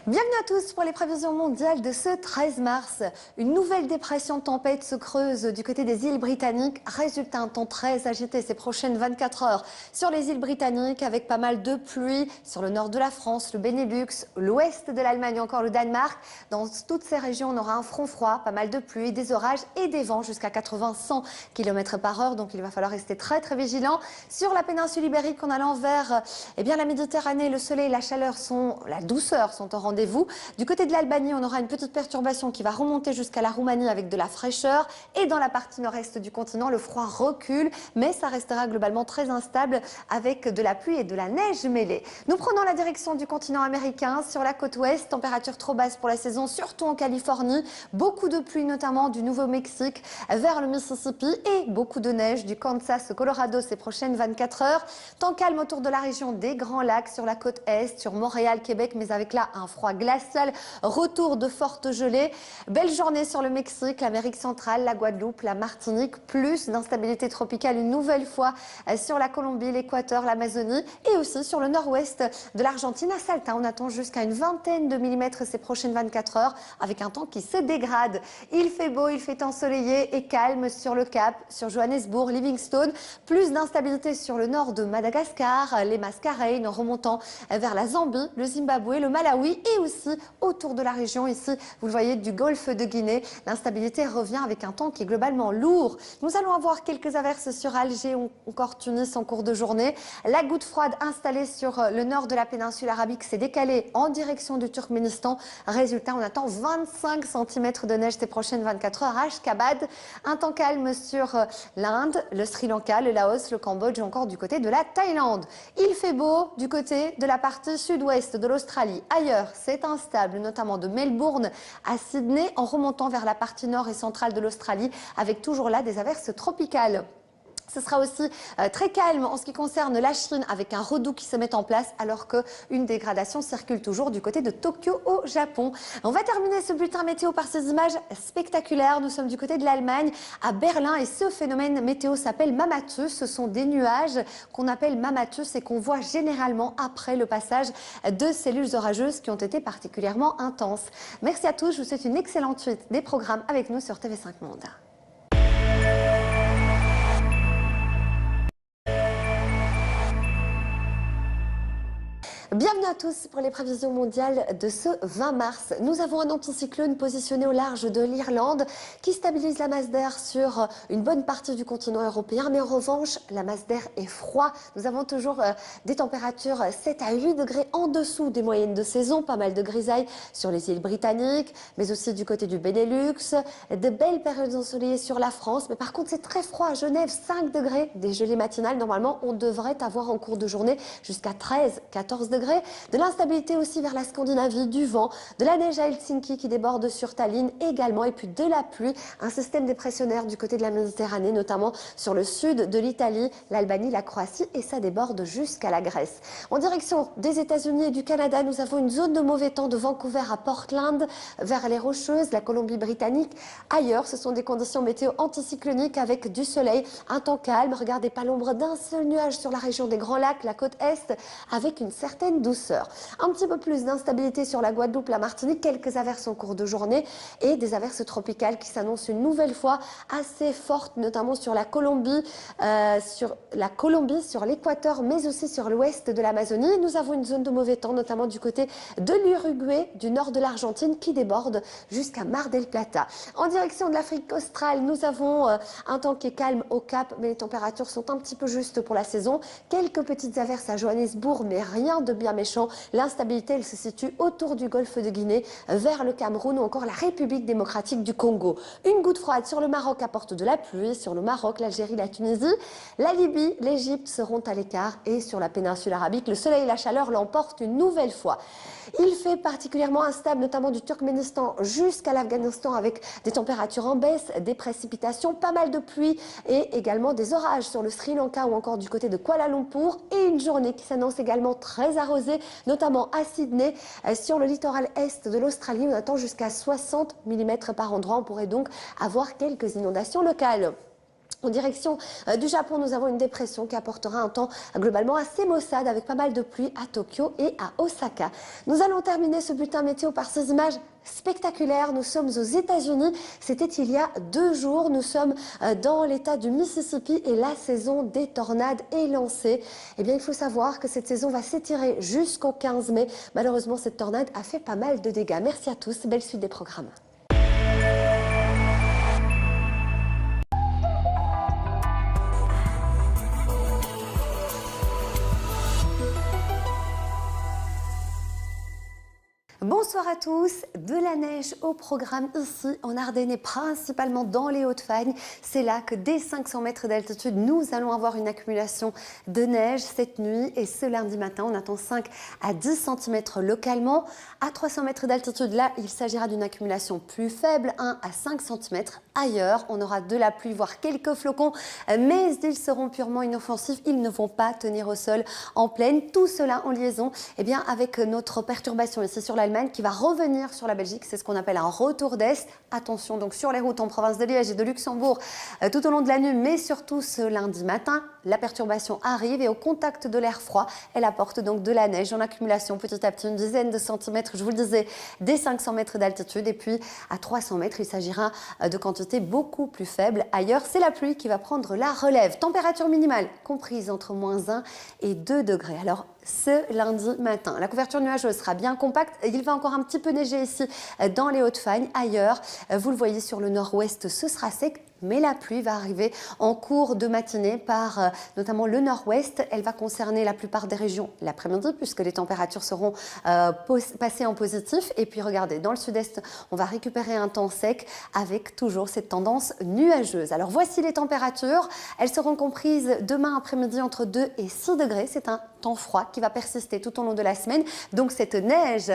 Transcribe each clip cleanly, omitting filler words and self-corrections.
Bienvenue à tous pour les prévisions mondiales de ce 13 mars. Une nouvelle dépression de tempête se creuse du côté des îles britanniques. Résultat, un temps très agité ces prochaines 24 heures sur les îles britanniques avec pas mal de pluie sur le nord de la France, le Benelux, l'ouest de l'Allemagne, encore le Danemark. Dans toutes ces régions, on aura un front froid, pas mal de pluie, des orages et des vents jusqu'à 80-100 km par heure. Donc il va falloir rester très vigilant. Sur la péninsule ibérique, en allant vers la Méditerranée, le soleil et la douceur sont au rendez-vous. Du côté de l'Albanie, on aura une petite perturbation qui va remonter jusqu'à la Roumanie avec de la fraîcheur. Et dans la partie nord-est du continent, le froid recule, mais ça restera globalement très instable avec de la pluie et de la neige mêlée. Nous prenons la direction du continent américain sur la côte ouest. Température trop basse pour la saison, surtout en Californie. Beaucoup de pluie, notamment du Nouveau-Mexique vers le Mississippi, et beaucoup de neige du Kansas au Colorado ces prochaines 24 heures. Temps calme autour de la région des Grands Lacs, sur la côte est, sur Montréal, Québec, mais avec là un froid glacial, retour de fortes gelées. Belle journée sur le Mexique, l'Amérique centrale, la Guadeloupe, la Martinique, plus d'instabilité tropicale une nouvelle fois sur la Colombie, l'Équateur, l'Amazonie et aussi sur le nord-ouest de l'Argentine. À Salta, on attend jusqu'à une vingtaine de millimètres ces prochaines 24 heures avec un temps qui se dégrade. Il fait beau, il fait ensoleillé et calme sur le Cap, sur Johannesburg, Livingstone. Plus d'instabilité sur le nord de Madagascar, les Mascareignes en remontant vers la Zambie, le Zimbabwe, le Malawi et aussi autour de la région ici, vous le voyez, du golfe de Guinée. L'instabilité revient avec un temps qui est globalement lourd. Nous allons avoir quelques averses sur Alger ou encore Tunis en cours de journée. La goutte froide installée sur le nord de la péninsule arabique s'est décalée en direction du Turkménistan. Résultat, on attend 25 cm de neige ces prochaines 24 heures à Ashkabad. Un temps calme sur l'Inde, le Sri Lanka, le Laos, le Cambodge ou encore du côté de la Thaïlande. Il fait beau du côté de la partie sud-ouest de l'Australie. Ailleurs, c'est instable, notamment de Melbourne à Sydney, en remontant vers la partie nord et centrale de l'Australie, avec toujours là des averses tropicales. Ce sera aussi très calme en ce qui concerne la Chine, avec un redout qui se met en place, alors qu'une dégradation circule toujours du côté de Tokyo au Japon. On va terminer ce bulletin météo par ces images spectaculaires. Nous sommes du côté de l'Allemagne, à Berlin, et ce phénomène météo s'appelle Mammatus. Ce sont des nuages qu'on appelle Mammatus et qu'on voit généralement après le passage de cellules orageuses qui ont été particulièrement intenses. Merci à tous, je vous souhaite une excellente suite des programmes avec nous sur TV5 Monde. Bienvenue à tous pour les prévisions mondiales de ce 20 mars. Nous avons un anticyclone positionné au large de l'Irlande qui stabilise la masse d'air sur une bonne partie du continent européen. Mais en revanche, la masse d'air est froide. Nous avons toujours des températures 7 à 8 degrés en dessous des moyennes de saison. Pas mal de grisailles sur les îles britanniques, mais aussi du côté du Benelux. De belles périodes ensoleillées sur la France. Mais par contre, c'est très froid à Genève, 5 degrés. Des gelées matinales, normalement, on devrait avoir en cours de journée jusqu'à 13-14 degrés. De l'instabilité aussi vers la Scandinavie, du vent, de la neige à Helsinki qui déborde sur Tallinn également, et puis de la pluie, un système dépressionnaire du côté de la Méditerranée, notamment sur le sud de l'Italie, l'Albanie, la Croatie, et ça déborde jusqu'à la Grèce. En direction des États-Unis et du Canada, nous avons une zone de mauvais temps de Vancouver à Portland, vers les Rocheuses, la Colombie-Britannique. Ailleurs, ce sont des conditions météo anticycloniques avec du soleil, un temps calme. Regardez, pas l'ombre d'un seul nuage sur la région des Grands Lacs, la côte est, avec une certaine douceur. Un petit peu plus d'instabilité sur la Guadeloupe, la Martinique, quelques averses en cours de journée et des averses tropicales qui s'annoncent une nouvelle fois assez fortes, notamment sur la Colombie, sur l'Équateur, mais aussi sur l'ouest de l'Amazonie. Nous avons une zone de mauvais temps, notamment du côté de l'Uruguay, du nord de l'Argentine, qui déborde jusqu'à Mar del Plata. En direction de l'Afrique australe, nous avons un temps qui est calme au Cap, mais les températures sont un petit peu justes pour la saison. Quelques petites averses à Johannesburg, mais rien de bien méchant. L'instabilité, elle se situe autour du golfe de Guinée, vers le Cameroun ou encore la République démocratique du Congo. Une goutte froide sur le Maroc apporte de la pluie, sur le Maroc, l'Algérie, la Tunisie, la Libye, l'Égypte seront à l'écart, et sur la péninsule arabique, le soleil et la chaleur l'emportent une nouvelle fois. Il fait particulièrement instable, notamment du Turkménistan jusqu'à l'Afghanistan, avec des températures en baisse, des précipitations, pas mal de pluie et également des orages sur le Sri Lanka ou encore du côté de Kuala Lumpur, et une journée qui s'annonce également très arrosée, notamment à Sydney. Sur le littoral est de l'Australie, on attend jusqu'à 60 mm par endroit. On pourrait donc avoir quelques inondations locales. En direction du Japon, nous avons une dépression qui apportera un temps globalement assez maussade avec pas mal de pluie à Tokyo et à Osaka. Nous allons terminer ce bulletin météo par ces images spectaculaires. Nous sommes aux États-Unis. C'était il y a 2 jours. Nous sommes dans l'État du Mississippi et la saison des tornades est lancée. Eh bien, il faut savoir que cette saison va s'étirer jusqu'au 15 mai. Malheureusement, cette tornade a fait pas mal de dégâts. Merci à tous. Belle suite des programmes. Bonsoir à tous, de la neige au programme ici en Ardennes et principalement dans les Hauts-de-Fagne. C'est là que dès 500 mètres d'altitude, nous allons avoir une accumulation de neige cette nuit et ce lundi matin, on attend 5 à 10 cm localement. À 300 mètres d'altitude, là, il s'agira d'une accumulation plus faible, 1 à 5 cm. Ailleurs, on aura de la pluie, voire quelques flocons, mais ils seront purement inoffensifs. Ils ne vont pas tenir au sol en plaine. Tout cela en liaison avec notre perturbation ici sur l'Allemagne qui va revenir sur la Belgique. C'est ce qu'on appelle un retour d'Est. Attention donc sur les routes en province de Liège et de Luxembourg tout au long de la nuit, mais surtout ce lundi matin. La perturbation arrive et au contact de l'air froid, elle apporte donc de la neige en accumulation petit à petit, une dizaine de centimètres, je vous le disais, dès 500 mètres d'altitude. Et puis à 300 mètres, il s'agira de quantités beaucoup plus faibles. Ailleurs, c'est la pluie qui va prendre la relève. Température minimale comprise entre -1 et 2 degrés. Alors, ce lundi matin, la couverture nuageuse sera bien compacte. Il va encore un petit peu neiger ici dans les Hauts-de-Fagne. Ailleurs, vous le voyez sur le nord-ouest, ce sera sec. Mais la pluie va arriver en cours de matinée par notamment le nord-ouest. Elle va concerner la plupart des régions l'après-midi puisque les températures seront passées en positif. Et puis regardez, dans le sud-est, on va récupérer un temps sec avec toujours cette tendance nuageuse. Alors voici les températures. Elles seront comprises demain après-midi entre 2 et 6 degrés. C'est un temps froid qui va persister tout au long de la semaine. Donc cette neige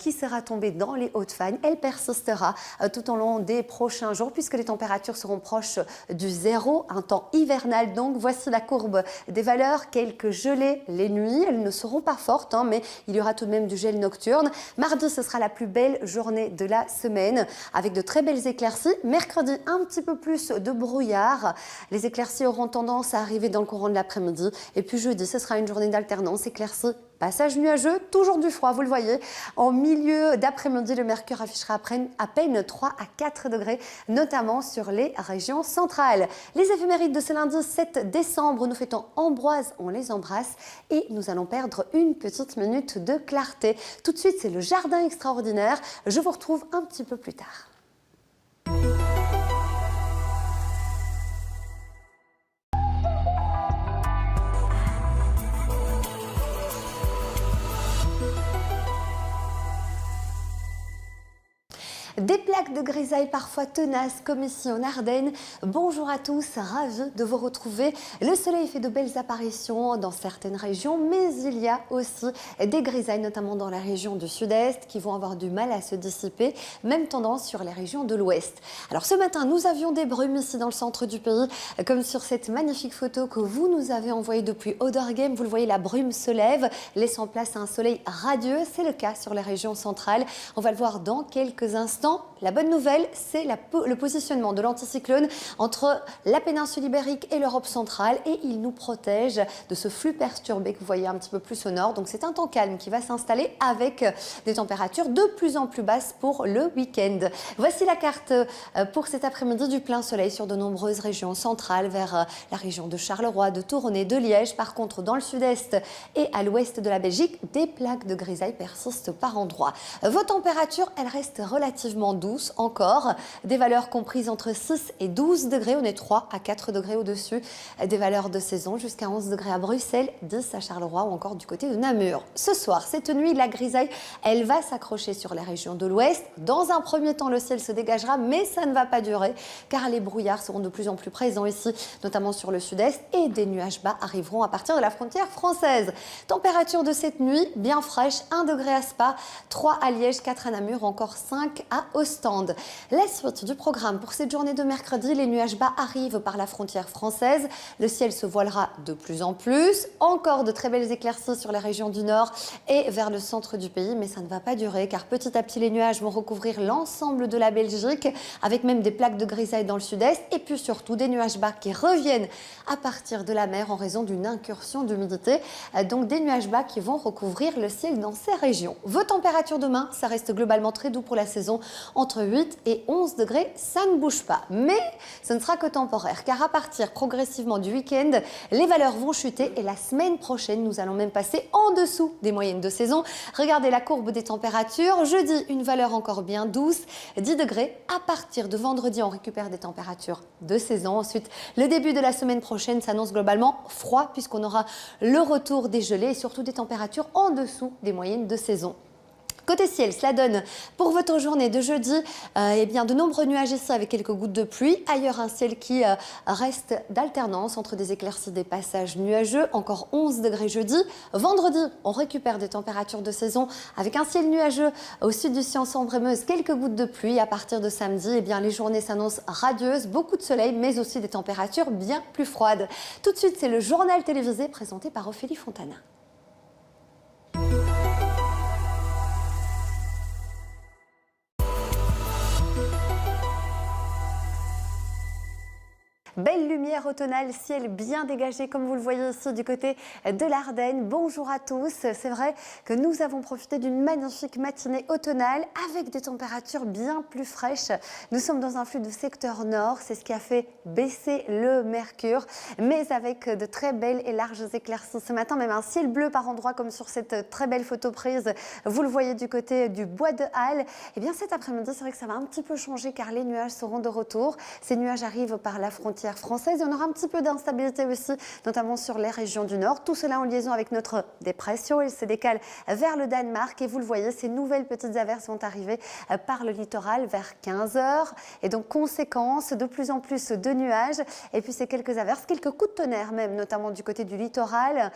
qui sera tombée dans les Hauts-de-Fagne, elle persistera tout au long des prochains jours puisque les températures seront proche du zéro, un temps hivernal. Donc voici la courbe des valeurs, quelques gelées les nuits, elles ne seront pas fortes, mais il y aura tout de même du gel nocturne. Mardi, ce sera la plus belle journée de la semaine avec de très belles éclaircies. Mercredi, un petit peu plus de brouillard. Les éclaircies auront tendance à arriver dans le courant de l'après-midi. Et puis jeudi, ce sera une journée d'alternance éclaircie. Passage nuageux, toujours du froid, vous le voyez. En milieu d'après-midi, le mercure affichera à peine 3 à 4 degrés, notamment sur les régions centrales. Les éphémérides de ce lundi 7 décembre, nous fêtons Ambroise, on les embrasse et nous allons perdre une petite minute de clarté. Tout de suite, c'est le jardin extraordinaire. Je vous retrouve un petit peu plus tard. Des plaques de grisaille parfois tenaces comme ici en Ardennes. Bonjour à tous, ravi de vous retrouver. Le soleil fait de belles apparitions dans certaines régions, mais il y a aussi des grisailles, notamment dans la région du sud-est, qui vont avoir du mal à se dissiper. Même tendance sur les régions de l'ouest. Alors ce matin, nous avions des brumes ici dans le centre du pays, comme sur cette magnifique photo que vous nous avez envoyée depuis Auderghem. Vous le voyez, la brume se lève, laissant place à un soleil radieux. C'est le cas sur les régions centrales. On va le voir dans quelques instants. La bonne nouvelle, c'est le positionnement de l'anticyclone entre la péninsule ibérique et l'Europe centrale et il nous protège de ce flux perturbé que vous voyez un petit peu plus au nord. Donc c'est un temps calme qui va s'installer avec des températures de plus en plus basses pour le week-end. Voici la carte pour cet après-midi du plein soleil sur de nombreuses régions centrales vers la région de Charleroi, de Tournai, de Liège. Par contre, dans le sud-est et à l'ouest de la Belgique, des plaques de grisaille persistent par endroits. Vos températures, elles restent relativement douces encore, des valeurs comprises entre 6 et 12 degrés, on est 3 à 4 degrés au-dessus des valeurs de saison, jusqu'à 11 degrés à Bruxelles, 10 à Charleroi ou encore du côté de Namur. Ce soir, cette nuit, la grisaille, elle va s'accrocher sur les régions de l'ouest. Dans un premier temps, le ciel se dégagera, mais ça ne va pas durer, car les brouillards seront de plus en plus présents ici, notamment sur le sud-est, et des nuages bas arriveront à partir de la frontière française. Température de cette nuit, bien fraîche, 1 degré à Spa, 3 à Liège, 4 à Namur, encore 5 à à Ostende. La suite du programme pour cette journée de mercredi, les nuages bas arrivent par la frontière française. Le ciel se voilera de plus en plus. Encore de très belles éclaircies sur les régions du nord et vers le centre du pays, mais ça ne va pas durer car petit à petit les nuages vont recouvrir l'ensemble de la Belgique avec même des plaques de grisaille dans le sud-est et puis surtout des nuages bas qui reviennent à partir de la mer en raison d'une incursion d'humidité. Donc des nuages bas qui vont recouvrir le ciel dans ces régions. Vos températures demain, ça reste globalement très doux pour la saison, entre 8 et 11 degrés, ça ne bouge pas. Mais ce ne sera que temporaire car à partir progressivement du week-end, les valeurs vont chuter et la semaine prochaine, nous allons même passer en dessous des moyennes de saison. Regardez la courbe des températures. Jeudi, une valeur encore bien douce, 10 degrés. À partir de vendredi, on récupère des températures de saison. Ensuite, le début de la semaine prochaine s'annonce globalement froid puisqu'on aura le retour des gelées et surtout des températures en dessous des moyennes de saison. Côté ciel, cela donne pour votre journée de jeudi de nombreux nuages ici avec quelques gouttes de pluie. Ailleurs, un ciel qui reste d'alternance entre des éclaircies, des passages nuageux. Encore 11 degrés jeudi. Vendredi, on récupère des températures de saison avec un ciel nuageux au sud du Cian-Sambre-et-Meuse. Quelques gouttes de pluie. À partir de samedi, les journées s'annoncent radieuses. Beaucoup de soleil, mais aussi des températures bien plus froides. Tout de suite, c'est le journal télévisé présenté par Ophélie Fontana. Belle lumière automnale, ciel bien dégagé comme vous le voyez ici du côté de l'Ardenne. Bonjour à tous, c'est vrai que nous avons profité d'une magnifique matinée automnale avec des températures bien plus fraîches. Nous sommes dans un flux de secteur nord, c'est ce qui a fait baisser le mercure, mais avec de très belles et larges éclaircies. Ce matin, même un ciel bleu par endroits comme sur cette très belle photo prise, vous le voyez du côté du bois de Halle. Et bien cet après-midi, c'est vrai que ça va un petit peu changer car les nuages seront de retour. Ces nuages arrivent par la frontière française et on aura un petit peu d'instabilité aussi, notamment sur les régions du nord. Tout cela en liaison avec notre dépression. Il se décale vers le Danemark et vous le voyez, ces nouvelles petites averses vont arriver par le littoral vers 15 h. Et donc, conséquence, de plus en plus de nuages. Et puis, ces quelques averses, quelques coups de tonnerre même, notamment du côté du littoral.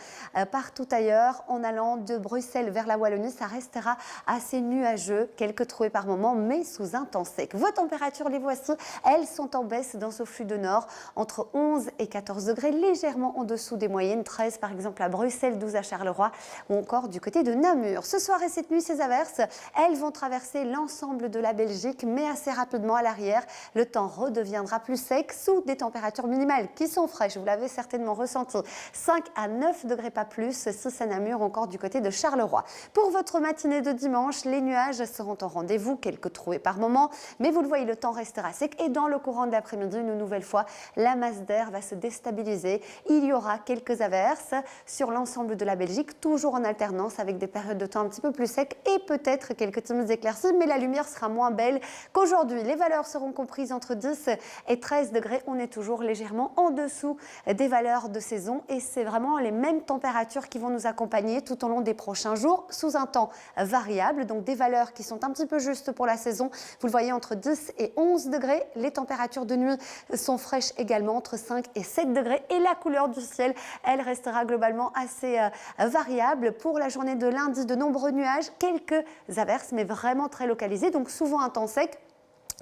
Partout ailleurs, en allant de Bruxelles vers la Wallonie, ça restera assez nuageux. Quelques trouées par moment, mais sous un temps sec. Vos températures, les voici. Elles sont en baisse dans ce flux de nord. Entre 11 et 14 degrés, légèrement en dessous des moyennes, 13 par exemple à Bruxelles, 12 à Charleroi ou encore du côté de Namur. Ce soir et cette nuit, ces averses, elles vont traverser l'ensemble de la Belgique, mais assez rapidement à l'arrière, le temps redeviendra plus sec sous des températures minimales qui sont fraîches, vous l'avez certainement ressenti, 5 à 9 degrés pas plus, 6 à Namur, encore du côté de Charleroi. Pour votre matinée de dimanche, les nuages seront au rendez-vous, quelques trouées par moment, mais vous le voyez, le temps restera sec et dans le courant de l'après-midi, une nouvelle fois, la masse d'air va se déstabiliser. Il y aura quelques averses sur l'ensemble de la Belgique, toujours en alternance avec des périodes de temps un petit peu plus secs et peut-être quelques timides éclaircies, mais la lumière sera moins belle qu'aujourd'hui. Les valeurs seront comprises entre 10 et 13 degrés. On est toujours légèrement en dessous des valeurs de saison et c'est vraiment les mêmes températures qui vont nous accompagner tout au long des prochains jours sous un temps variable, donc des valeurs qui sont un petit peu justes pour la saison. Vous le voyez, entre 10 et 11 degrés. Les températures de nuit sont fraîches également entre 5 et 7 degrés et la couleur du ciel, elle restera globalement assez variable. Pour la journée de lundi, de nombreux nuages, quelques averses mais vraiment très localisées, donc souvent un temps sec.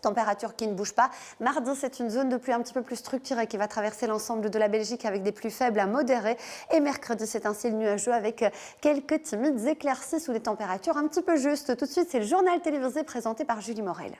Température qui ne bouge pas. Mardi, c'est une zone de pluie un petit peu plus structurée qui va traverser l'ensemble de la Belgique avec des pluies faibles à modérées. Et mercredi, c'est un ciel nuageux avec quelques timides éclaircies sous des températures un petit peu justes. Tout de suite, c'est le journal télévisé présenté par Julie Morel.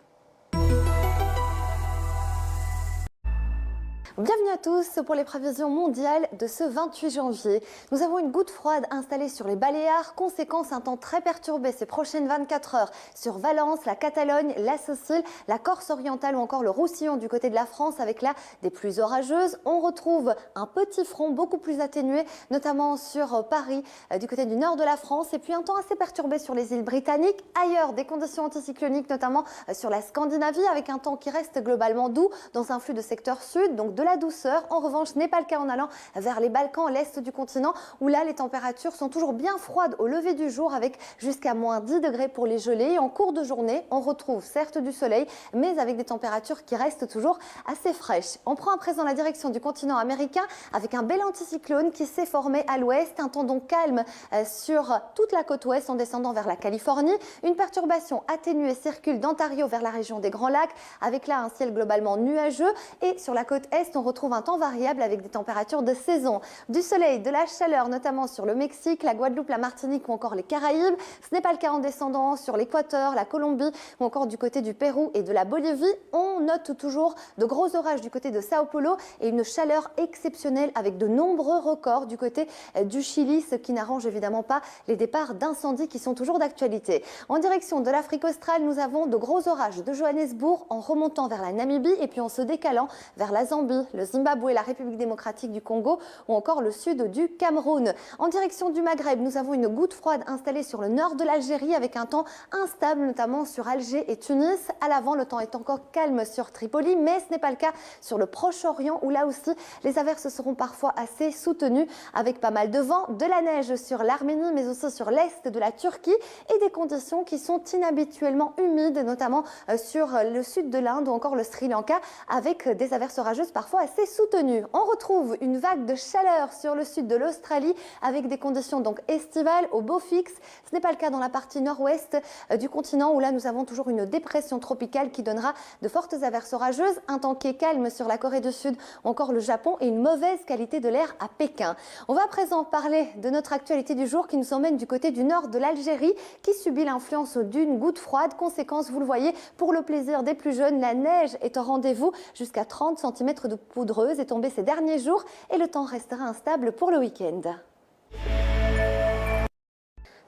Bienvenue à tous pour les prévisions mondiales de ce 28 janvier. Nous avons une goutte froide installée sur les Baléares, conséquence un temps très perturbé ces prochaines 24 heures sur Valence, la Catalogne, la Sicile, la Corse orientale ou encore le Roussillon du côté de la France avec là des pluies orageuses. On retrouve un petit front beaucoup plus atténué, notamment sur Paris du côté du nord de la France et puis un temps assez perturbé sur les îles britanniques. Ailleurs, des conditions anticycloniques notamment sur la Scandinavie avec un temps qui reste globalement doux dans un flux de secteur sud, donc de la douceur. En revanche, ce n'est pas le cas en allant vers les Balkans, l'est du continent, où là, les températures sont toujours bien froides au lever du jour, avec jusqu'à moins 10 degrés pour les gelées. Et en cours de journée, on retrouve certes du soleil, mais avec des températures qui restent toujours assez fraîches. On prend à présent la direction du continent américain avec un bel anticyclone qui s'est formé à l'ouest, un temps donc calme sur toute la côte ouest en descendant vers la Californie. Une perturbation atténuée circule d'Ontario vers la région des Grands Lacs, avec là un ciel globalement nuageux. Et sur la côte est, on retrouve un temps variable avec des températures de saison. Du soleil, de la chaleur, notamment sur le Mexique, la Guadeloupe, la Martinique ou encore les Caraïbes. Ce n'est pas le cas en descendant sur l'Équateur, la Colombie ou encore du côté du Pérou et de la Bolivie. On note toujours de gros orages du côté de Sao Paulo et une chaleur exceptionnelle avec de nombreux records du côté du Chili, ce qui n'arrange évidemment pas les départs d'incendies qui sont toujours d'actualité. En direction de l'Afrique australe, nous avons de gros orages de Johannesburg en remontant vers la Namibie et puis en se décalant vers la Zambie, le Zimbabwe, la République démocratique du Congo ou encore le sud du Cameroun. En direction du Maghreb, nous avons une goutte froide installée sur le nord de l'Algérie avec un temps instable, notamment sur Alger et Tunis. À l'avant, le temps est encore calme sur Tripoli, mais ce n'est pas le cas sur le Proche-Orient où là aussi les averses seront parfois assez soutenues avec pas mal de vent, de la neige sur l'Arménie mais aussi sur l'est de la Turquie et des conditions qui sont inhabituellement humides, notamment sur le sud de l'Inde ou encore le Sri Lanka avec des averses orageuses parfois assez soutenues. On retrouve une vague de chaleur sur le sud de l'Australie avec des conditions donc estivales au beau fixe. Ce n'est pas le cas dans la partie nord-ouest du continent où là nous avons toujours une dépression tropicale qui donnera de fortes averses orageuses, un temps qui est calme sur la Corée du Sud ou encore le Japon et une mauvaise qualité de l'air à Pékin. On va à présent parler de notre actualité du jour qui nous emmène du côté du nord de l'Algérie qui subit l'influence d'une goutte froide. Conséquence, vous le voyez, pour le plaisir des plus jeunes, la neige est au rendez-vous. Jusqu'à 30 cm de poudreuse est tombée ces derniers jours et le temps restera instable pour le week-end.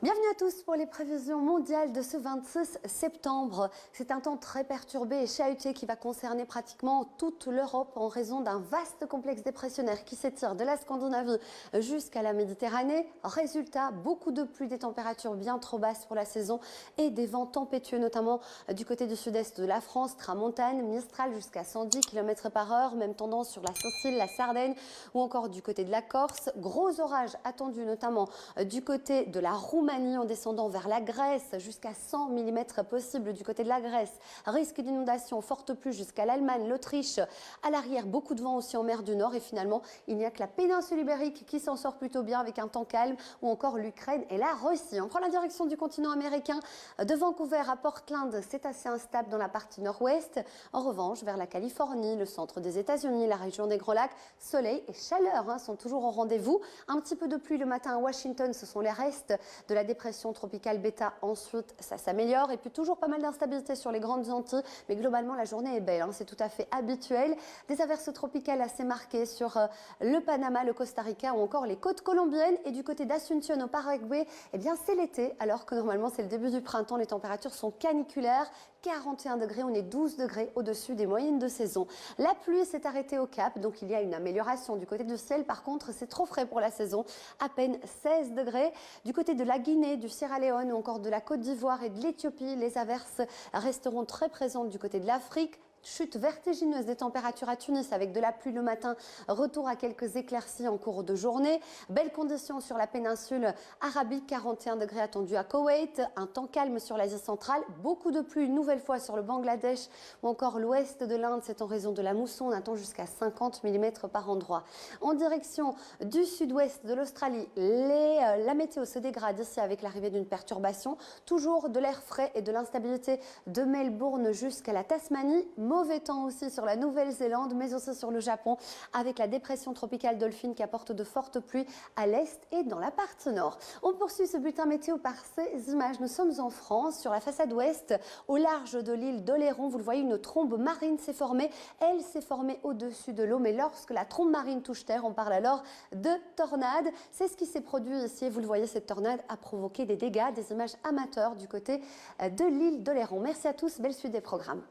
Bienvenue à tous pour les prévisions mondiales de ce 26 septembre. C'est un temps très perturbé et chahuté qui va concerner pratiquement toute l'Europe en raison d'un vaste complexe dépressionnaire qui s'étire de la Scandinavie jusqu'à la Méditerranée. Résultat, beaucoup de pluie, des températures bien trop basses pour la saison et des vents tempétueux, notamment du côté du sud-est de la France, tramontane, Mistral jusqu'à 110 km/h, même tendance sur la Sicile, la Sardaigne ou encore du côté de la Corse. Gros orages attendus notamment du côté de la Roumanie en descendant vers la Grèce, jusqu'à 100 mm possible du côté de la Grèce. Risque d'inondation, forte pluie jusqu'à l'Allemagne, l'Autriche. À l'arrière, beaucoup de vent aussi en mer du Nord. Et finalement, il n'y a que la péninsule ibérique qui s'en sort plutôt bien avec un temps calme, ou encore l'Ukraine et la Russie. On prend la direction du continent américain. De Vancouver à Portland, c'est assez instable dans la partie nord-ouest. En revanche, vers la Californie, le centre des États-Unis, la région des Grands Lacs, soleil et chaleur sont toujours au rendez-vous. Un petit peu de pluie le matin à Washington, ce sont les restes de la dépression tropicale bêta. Ensuite, ça s'améliore et puis toujours pas mal d'instabilité sur les grandes Antilles, mais globalement la journée est belle, c'est tout à fait habituel. Des averses tropicales assez marquées sur le Panama, le Costa Rica ou encore les côtes colombiennes. Et du côté d'Asunción au Paraguay, eh bien c'est l'été, alors que normalement c'est le début du printemps. Les températures sont caniculaires, 41 degrés, on est 12 degrés au-dessus des moyennes de saison. La pluie s'est arrêtée au Cap, donc il y a une amélioration du côté du ciel. Par contre, c'est trop frais pour la saison, à peine 16 degrés. Du côté de la Guinée, du Sierra Leone ou encore de la Côte d'Ivoire et de l'Éthiopie, les averses resteront très présentes du côté de l'Afrique. Chute vertigineuse des températures à Tunis avec de la pluie le matin, retour à quelques éclaircies en cours de journée. Belles conditions sur la péninsule arabique, 41 degrés attendus à Koweït. Un temps calme sur l'Asie centrale, beaucoup de pluie une nouvelle fois sur le Bangladesh ou encore l'ouest de l'Inde. C'est en raison de la mousson, on attend jusqu'à 50 mm par endroit. En direction du sud-ouest de l'Australie, la météo se dégrade ici avec l'arrivée d'une perturbation. Toujours de l'air frais et de l'instabilité de Melbourne jusqu'à la Tasmanie. Mauvais temps aussi sur la Nouvelle-Zélande, mais aussi sur le Japon, avec la dépression tropicale Dolphin qui apporte de fortes pluies à l'est et dans la partie nord. On poursuit ce bulletin météo par ces images. Nous sommes en France, sur la façade ouest, au large de l'île d'Oléron. Vous le voyez, une trombe marine s'est formée. Elle s'est formée au-dessus de l'eau, mais lorsque la trombe marine touche terre, on parle alors de tornade. C'est ce qui s'est produit ici. Vous le voyez, cette tornade a provoqué des dégâts, des images amateurs du côté de l'île d'Oléron. Merci à tous, belle suite des programmes.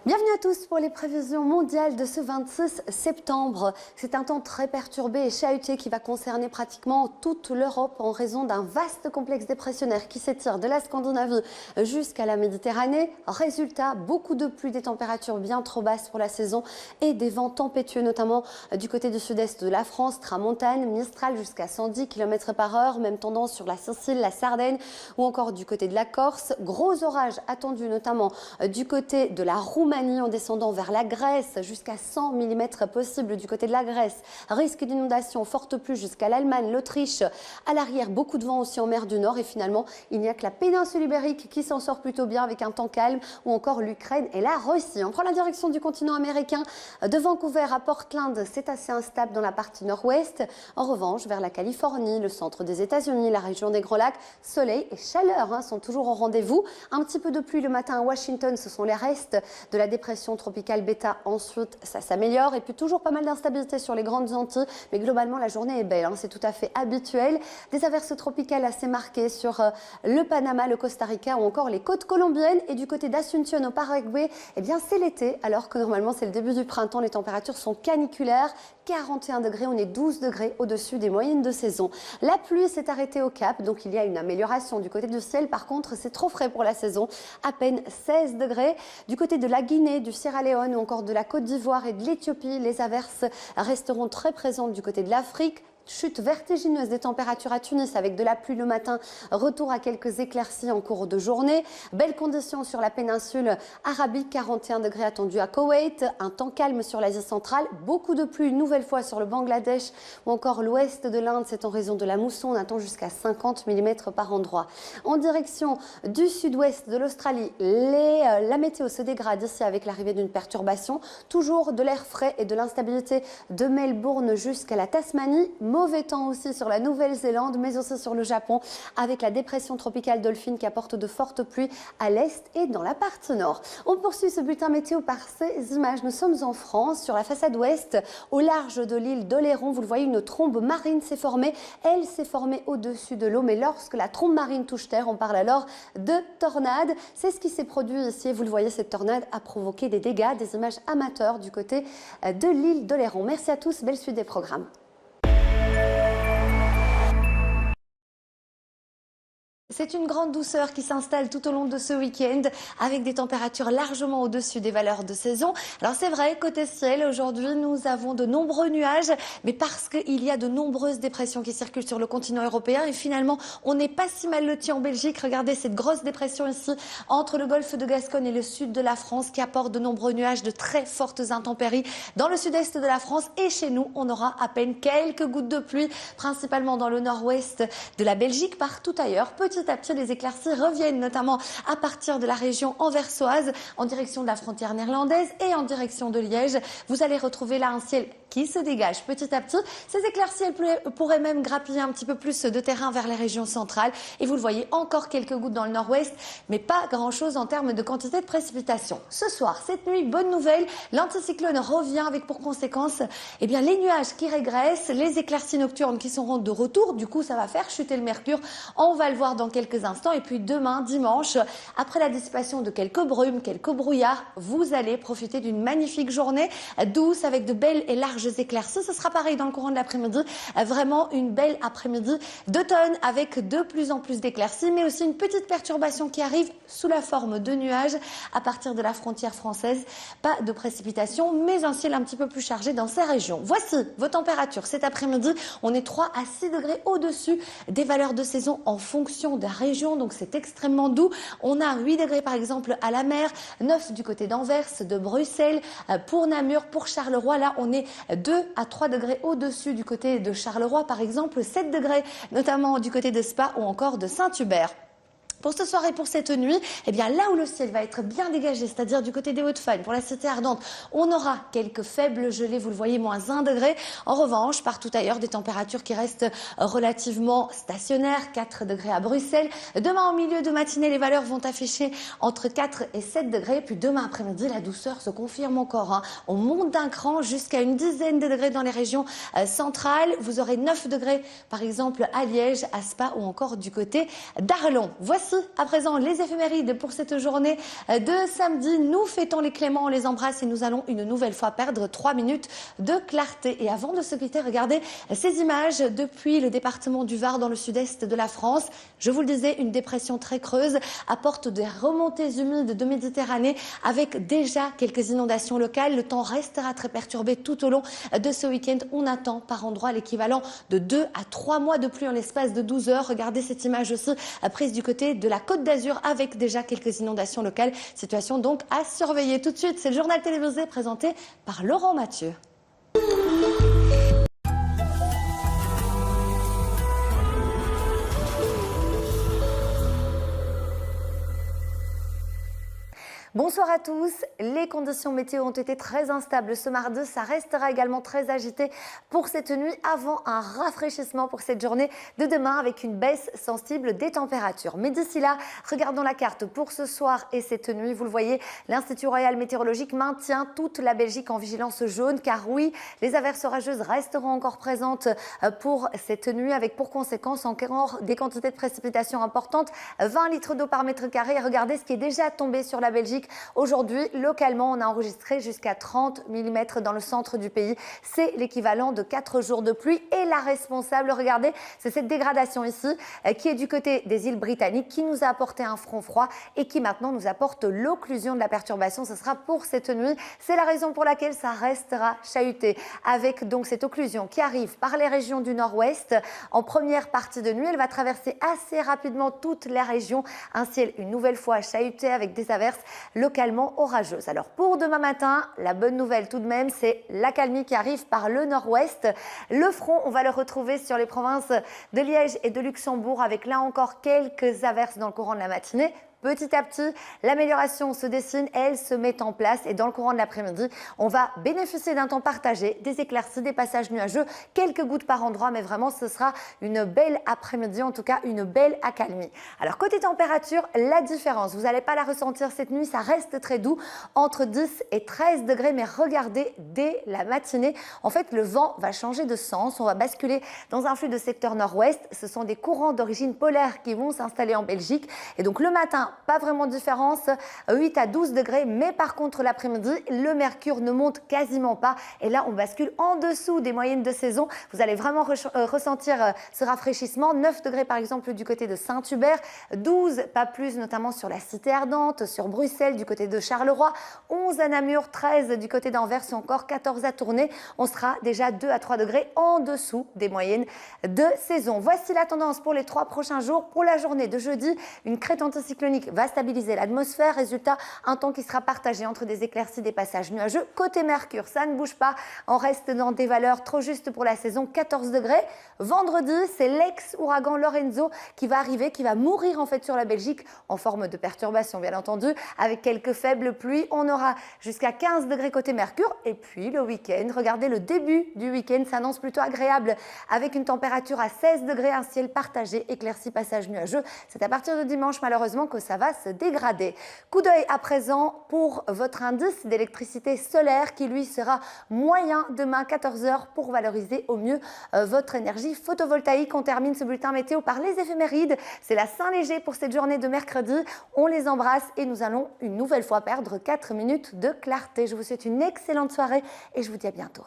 Bienvenue à tous pour les prévisions mondiales de ce 26 septembre. C'est un temps très perturbé et chahuté qui va concerner pratiquement toute l'Europe en raison d'un vaste complexe dépressionnaire qui s'étire de la Scandinavie jusqu'à la Méditerranée. Résultat, beaucoup de pluie, des températures bien trop basses pour la saison et des vents tempétueux, notamment du côté du sud-est de la France, tramontane, Mistral jusqu'à 110 km par heure. Même tendance sur la Sicile, la Sardaigne ou encore du côté de la Corse. Gros orages attendus notamment du côté de la Roumanie en descendant vers la Grèce, jusqu'à 100 mm possible du côté de la Grèce. Risque d'inondation, forte pluie jusqu'à l'Allemagne, l'Autriche. À l'arrière, beaucoup de vent aussi en mer du Nord. Et finalement, il n'y a que la péninsule ibérique qui s'en sort plutôt bien avec un temps calme, ou encore l'Ukraine et la Russie. On prend la direction du continent américain. De Vancouver à Portland, c'est assez instable dans la partie nord-ouest. En revanche, vers la Californie, le centre des États-Unis, la région des Grands Lacs, soleil et chaleur sont toujours au rendez-vous. Un petit peu de pluie le matin à Washington, ce sont les restes de la dépression tropicale bêta. Ensuite, ça s'améliore et puis toujours pas mal d'instabilité sur les grandes Antilles, mais globalement la journée est belle, c'est tout à fait habituel. Des averses tropicales assez marquées sur le Panama, le Costa Rica ou encore les côtes colombiennes. Et du côté d'Asunción au Paraguay, eh bien c'est l'été, alors que normalement c'est le début du printemps. Les températures sont caniculaires, 41 degrés, on est 12 degrés au-dessus des moyennes de saison. La pluie s'est arrêtée au Cap, donc il y a une amélioration du côté du ciel. Par contre, c'est trop frais pour la saison, à peine 16 degrés. Du côté de la Guinée, du Sierra Leone ou encore de la Côte d'Ivoire et de l'Éthiopie, les averses resteront très présentes du côté de l'Afrique. Chute vertigineuse des températures à Tunis avec de la pluie le matin, retour à quelques éclaircies en cours de journée. Belles conditions sur la péninsule arabique, 41 degrés attendus à Koweït. Un temps calme sur l'Asie centrale, beaucoup de pluie une nouvelle fois sur le Bangladesh ou encore l'ouest de l'Inde. C'est en raison de la mousson, on attend jusqu'à 50 mm par endroit. En direction du sud-ouest de l'Australie, la météo se dégrade ici avec l'arrivée d'une perturbation. Toujours de l'air frais et de l'instabilité de Melbourne jusqu'à la Tasmanie. Mauvais temps aussi sur la Nouvelle-Zélande, mais aussi sur le Japon, avec la dépression tropicale Dolphin qui apporte de fortes pluies à l'est et dans la partie nord. On poursuit ce bulletin météo par ces images. Nous sommes en France, sur la façade ouest, au large de l'île d'Oléron. Vous le voyez, une trombe marine s'est formée. Elle s'est formée au-dessus de l'eau, mais lorsque la trombe marine touche terre, on parle alors de tornade. C'est ce qui s'est produit ici. Vous le voyez, cette tornade a provoqué des dégâts, des images amateurs du côté de l'île d'Oléron. Merci à tous, belle suite des programmes. C'est une grande douceur qui s'installe tout au long de ce week-end avec des températures largement au-dessus des valeurs de saison. Alors c'est vrai, côté ciel, aujourd'hui nous avons de nombreux nuages, mais parce qu'il y a de nombreuses dépressions qui circulent sur le continent européen et finalement on n'est pas si mal lotis en Belgique. Regardez cette grosse dépression ici entre le golfe de Gascogne et le sud de la France qui apporte de nombreux nuages, de très fortes intempéries dans le sud-est de la France, et chez nous on aura à peine quelques gouttes de pluie, principalement dans le nord-ouest de la Belgique. Partout ailleurs, petit à petit, les éclaircies reviennent, notamment à partir de la région anversoise, en direction de la frontière néerlandaise et en direction de Liège. Vous allez retrouver là un ciel qui se dégage petit à petit. Ces éclaircies, elles pourraient même grappiller un petit peu plus de terrain vers les régions centrales. Et vous le voyez, encore quelques gouttes dans le nord-ouest, mais pas grand-chose en termes de quantité de précipitations. Ce soir, cette nuit, bonne nouvelle, l'anticyclone revient avec pour conséquence les nuages qui régressent, les éclaircies nocturnes qui seront de retour. Du coup, ça va faire chuter le mercure. On va le voir dans quelques instants. Et puis demain, dimanche, après la dissipation de quelques brumes, quelques brouillards, vous allez profiter d'une magnifique journée douce avec de belles et larges éclaircies. Ce sera pareil dans le courant de l'après-midi. Vraiment une belle après-midi d'automne avec de plus en plus d'éclaircies, mais aussi une petite perturbation qui arrive sous la forme de nuages à partir de la frontière française. Pas de précipitations, mais un ciel un petit peu plus chargé dans ces régions. Voici vos températures cet après-midi. On est 3 à 6 degrés au-dessus des valeurs de saison en fonction de la région, donc c'est extrêmement doux. On a 8 degrés par exemple à la mer, 9 du côté d'Anvers, de Bruxelles, pour Namur, pour Charleroi. Là, on est 2 à 3 degrés au-dessus du côté de Charleroi, par exemple 7 degrés notamment du côté de Spa ou encore de Saint-Hubert. Pour ce soir et pour cette nuit, là où le ciel va être bien dégagé, c'est-à-dire du côté des Hauts-de-Fagne, pour la Cité Ardente, on aura quelques faibles gelées, vous le voyez, moins 1 degré. En revanche, partout ailleurs, des températures qui restent relativement stationnaires, 4 degrés à Bruxelles. Demain, en milieu de matinée, les valeurs vont afficher entre 4 et 7 degrés. Puis demain après-midi, la douceur se confirme encore. On monte d'un cran jusqu'à une dizaine de degrés dans les régions centrales. Vous aurez 9 degrés, par exemple, à Liège, à Spa ou encore du côté d'Arlon. Voici Voici à présent les éphémérides pour cette journée de samedi. Nous fêtons les Cléments, on les embrasse et nous allons une nouvelle fois perdre 3 minutes de clarté. Et avant de se quitter, regardez ces images depuis le département du Var dans le sud-est de la France. Je vous le disais, une dépression très creuse apporte des remontées humides de Méditerranée avec déjà quelques inondations locales. Le temps restera très perturbé tout au long de ce week-end. On attend par endroits l'équivalent de 2 à 3 mois de pluie en l'espace de 12 heures. Regardez cette image aussi prise du côté de la Côte d'Azur avec déjà quelques inondations locales. Situation donc à surveiller. Tout de suite, c'est le journal télévisé présenté par Laurent Mathieu. Bonsoir à tous. Les conditions météo ont été très instables ce mardi. Ça restera également très agité pour cette nuit avant un rafraîchissement pour cette journée de demain avec une baisse sensible des températures. Mais d'ici là, regardons la carte pour ce soir et cette nuit. Vous le voyez, l'Institut Royal Météorologique maintient toute la Belgique en vigilance jaune car oui, les averses orageuses resteront encore présentes pour cette nuit avec pour conséquence encore des quantités de précipitations importantes. 20 litres d'eau par mètre carré. Regardez ce qui est déjà tombé sur la Belgique. Aujourd'hui, localement, on a enregistré jusqu'à 30 mm dans le centre du pays. C'est l'équivalent de 4 jours de pluie. Et la responsable, regardez, c'est cette dégradation ici qui est du côté des îles britanniques qui nous a apporté un front froid et qui maintenant nous apporte l'occlusion de la perturbation. Ce sera pour cette nuit. C'est la raison pour laquelle ça restera chahuté avec donc cette occlusion qui arrive par les régions du nord-ouest. En première partie de nuit, elle va traverser assez rapidement toute la région. Un ciel une nouvelle fois chahuté avec des averses localement orageuses. Alors pour demain matin, la bonne nouvelle tout de même, c'est l'accalmie qui arrive par le nord-ouest. Le front, on va le retrouver sur les provinces de Liège et de Luxembourg avec là encore quelques averses dans le courant de la matinée. Petit à petit, l'amélioration se dessine, elle se met en place et dans le courant de l'après-midi, on va bénéficier d'un temps partagé, des éclaircies, des passages nuageux, quelques gouttes par endroit, mais vraiment ce sera une belle après-midi, en tout cas une belle accalmie. Alors côté température, la différence, vous n'allez pas la ressentir cette nuit, ça reste très doux, entre 10 et 13 degrés, mais regardez, dès la matinée, en fait le vent va changer de sens, on va basculer dans un flux de secteur nord-ouest, ce sont des courants d'origine polaire qui vont s'installer en Belgique et donc le matin, pas vraiment de différence, 8 à 12 degrés, mais par contre l'après-midi, le mercure ne monte quasiment pas et là on bascule en dessous des moyennes de saison. Vous allez vraiment ressentir ce rafraîchissement, 9 degrés par exemple du côté de Saint-Hubert, 12 pas plus notamment sur la Cité Ardente, sur Bruxelles du côté de Charleroi, 11 à Namur, 13 du côté d'Anvers ou encore 14 à Tournai. On sera déjà 2 à 3 degrés en dessous des moyennes de saison. Voici la tendance pour les 3 prochains jours. Pour la journée de jeudi, une crête anticyclonique va stabiliser l'atmosphère. Résultat, un temps qui sera partagé entre des éclaircies, des passages nuageux. Côté Mercure, ça ne bouge pas. On reste dans des valeurs trop justes pour la saison, 14 degrés. Vendredi, c'est l'ex-ouragan Lorenzo qui va arriver, qui va mourir en fait sur la Belgique en forme de perturbation, bien entendu, avec quelques faibles pluies. On aura jusqu'à 15 degrés côté Mercure. Et puis le week-end, regardez, le début du week-end s'annonce plutôt agréable avec une température à 16 degrés, un ciel partagé, éclairci, passage nuageux. C'est à partir de dimanche, malheureusement, que ça va se dégrader. Coup d'œil à présent pour votre indice d'électricité solaire qui lui sera moyen demain 14h pour valoriser au mieux votre énergie photovoltaïque. On termine ce bulletin météo par les éphémérides. C'est la Saint-Léger pour cette journée de mercredi. On les embrasse et nous allons une nouvelle fois perdre 4 minutes de clarté. Je vous souhaite une excellente soirée et je vous dis à bientôt.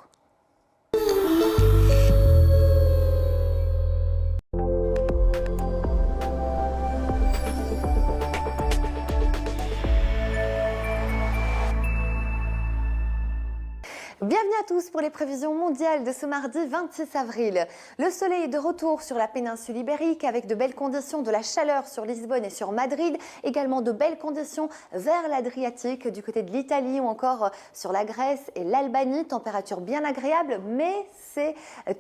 Bienvenue à tous pour les prévisions mondiales de ce mardi 26 avril. Le soleil est de retour sur la péninsule ibérique avec de belles conditions, de la chaleur sur Lisbonne et sur Madrid, également de belles conditions vers l'Adriatique, du côté de l'Italie ou encore sur la Grèce et l'Albanie. Température bien agréable, mais c'est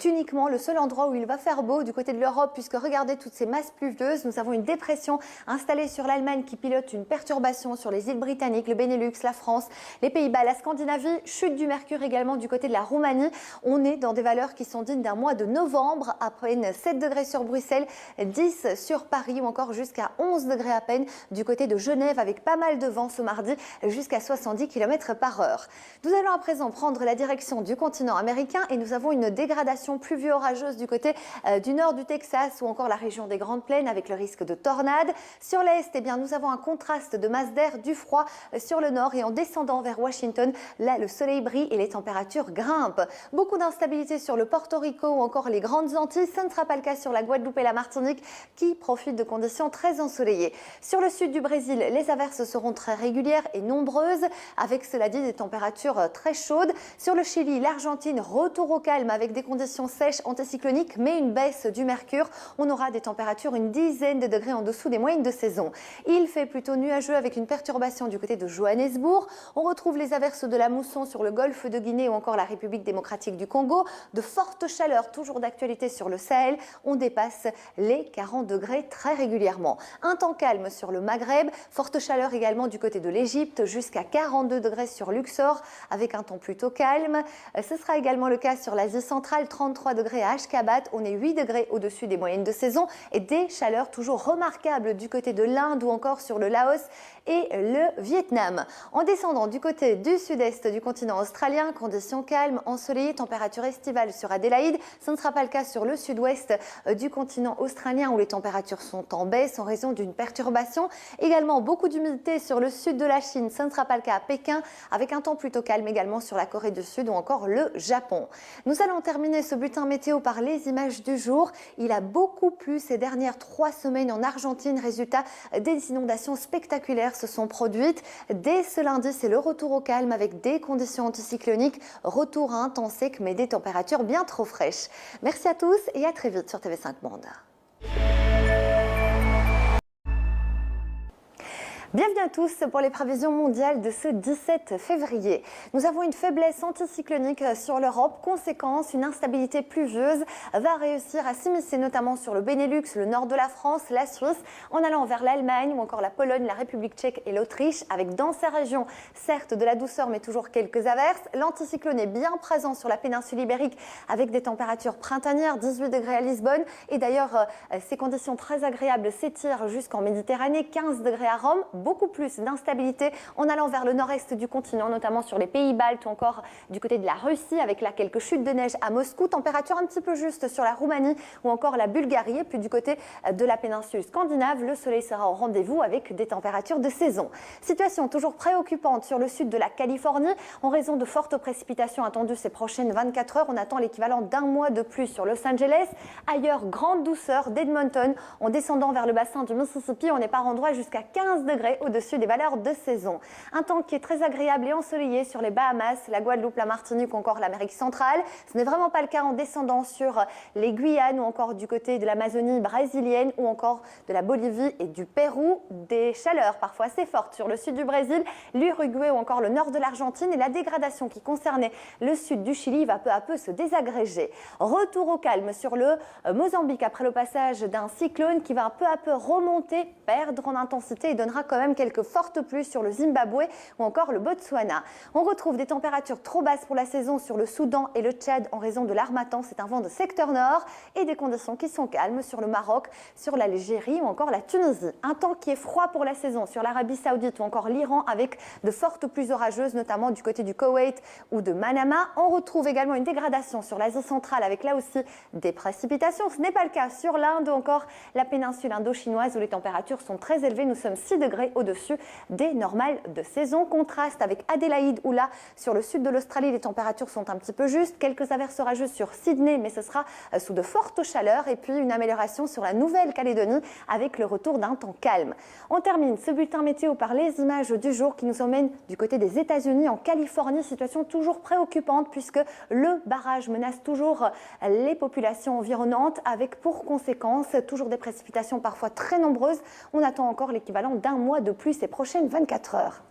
uniquement le seul endroit où il va faire beau du côté de l'Europe puisque regardez toutes ces masses pluvieuses. Nous avons une dépression installée sur l'Allemagne qui pilote une perturbation sur les îles britanniques, le Benelux, la France, les Pays-Bas, la Scandinavie, chute du mercure également également du côté de la Roumanie. On est dans des valeurs qui sont dignes d'un mois de novembre, à peine 7 degrés sur Bruxelles, 10 sur Paris ou encore jusqu'à 11 degrés à peine du côté de Genève avec pas mal de vent ce mardi jusqu'à 70 km/h. Nous allons à présent prendre la direction du continent américain et nous avons une dégradation pluvio-orageuse du côté du nord du Texas ou encore la région des Grandes Plaines avec le risque de tornades. Sur l'est, eh bien, nous avons un contraste de masse d'air, du froid sur le nord et en descendant vers Washington, là le soleil brille et les températures grimpent. Beaucoup d'instabilité sur le Porto Rico ou encore les Grandes Antilles. Ce ne sera pas le cas sur la Guadeloupe et la Martinique qui profitent de conditions très ensoleillées. Sur le sud du Brésil, les averses seront très régulières et nombreuses avec cela dit des températures très chaudes. Sur le Chili, l'Argentine, retour au calme avec des conditions sèches anticycloniques mais une baisse du mercure. On aura des températures une dizaine de degrés en dessous des moyennes de saison. Il fait plutôt nuageux avec une perturbation du côté de Johannesburg. On retrouve les averses de la mousson sur le golfe de Guinée ou encore la République démocratique du Congo. De fortes chaleurs, toujours d'actualité sur le Sahel. On dépasse les 40 degrés très régulièrement. Un temps calme sur le Maghreb. Forte chaleur également du côté de l'Égypte jusqu'à 42 degrés sur Luxor avec un temps plutôt calme. Ce sera également le cas sur l'Asie centrale, 33 degrés à Ashgabat. On est 8 degrés au-dessus des moyennes de saison et des chaleurs toujours remarquables du côté de l'Inde ou encore sur le Laos et le Vietnam. En descendant du côté du sud-est du continent australien, conditions calmes, ensoleillées, température estivale sur Adélaïde. Ce ne sera pas le cas sur le sud-ouest du continent australien où les températures sont en baisse en raison d'une perturbation. Également beaucoup d'humidité sur le sud de la Chine. Ce ne sera pas le cas à Pékin avec un temps plutôt calme également sur la Corée du Sud ou encore le Japon. Nous allons terminer ce bulletin météo par les images du jour. Il a beaucoup plu ces dernières 3 semaines en Argentine. Résultat, des inondations spectaculaires se sont produites. Dès ce lundi, c'est le retour au calme avec des conditions anticycloniques. Retour à un temps sec mais des températures bien trop fraîches. Merci à tous et à très vite sur TV5 Monde. Bienvenue à tous pour les prévisions mondiales de ce 17 février. Nous avons une faiblesse anticyclonique sur l'Europe. Conséquence, une instabilité pluvieuse va réussir à s'immiscer notamment sur le Benelux, le nord de la France, la Suisse, en allant vers l'Allemagne ou encore la Pologne, la République tchèque et l'Autriche, avec dans ces régions, certes de la douceur mais toujours quelques averses. L'anticyclone est bien présent sur la péninsule ibérique avec des températures printanières, 18 degrés à Lisbonne. Et d'ailleurs, ces conditions très agréables s'étirent jusqu'en Méditerranée, 15 degrés à Rome. Beaucoup plus d'instabilité en allant vers le nord-est du continent, notamment sur les pays baltes ou encore du côté de la Russie, avec là quelques chutes de neige à Moscou, température un petit peu juste sur la Roumanie ou encore la Bulgarie. Et puis du côté de la péninsule scandinave, le soleil sera au rendez-vous avec des températures de saison. Situation toujours préoccupante sur le sud de la Californie en raison de fortes précipitations attendues ces prochaines 24 heures. On attend l'équivalent d'un mois de pluie sur Los Angeles. Ailleurs, grande douceur d'Edmonton. En descendant vers le bassin du Mississippi, on est par endroits jusqu'à 15 degrés au-dessus des valeurs de saison. Un temps qui est très agréable et ensoleillé sur les Bahamas, la Guadeloupe, la Martinique ou encore l'Amérique centrale. Ce n'est vraiment pas le cas en descendant sur les Guyanes ou encore du côté de l'Amazonie brésilienne ou encore de la Bolivie et du Pérou. Des chaleurs parfois assez fortes sur le sud du Brésil, l'Uruguay ou encore le nord de l'Argentine et la dégradation qui concernait le sud du Chili va peu à peu se désagréger. Retour au calme sur le Mozambique après le passage d'un cyclone qui va peu à peu remonter, perdre en intensité et donnera quand même quelques fortes pluies sur le Zimbabwe ou encore le Botswana. On retrouve des températures trop basses pour la saison sur le Soudan et le Tchad en raison de l'harmattan, c'est un vent de secteur nord, et des conditions qui sont calmes sur le Maroc, sur l'Algérie ou encore la Tunisie. Un temps qui est froid pour la saison sur l'Arabie Saoudite ou encore l'Iran avec de fortes pluies orageuses, notamment du côté du Koweït ou de Manama. On retrouve également une dégradation sur l'Asie centrale avec là aussi des précipitations. Ce n'est pas le cas sur l'Inde ou encore la péninsule indo-chinoise où les températures sont très élevées. Nous sommes 6 degrés au-dessus des normales de saison. Contraste avec Adélaïde où là, sur le sud de l'Australie, les températures sont un petit peu justes. Quelques averses orageuses sur Sydney, mais ce sera sous de fortes chaleurs. Et puis une amélioration sur la Nouvelle-Calédonie avec le retour d'un temps calme. On termine ce bulletin météo par les images du jour qui nous emmènent du côté des États-Unis, en Californie. Situation toujours préoccupante puisque le barrage menace toujours les populations environnantes avec pour conséquence toujours des précipitations parfois très nombreuses. On attend encore l'équivalent d'un mois de pluie ces prochaines 24 heures.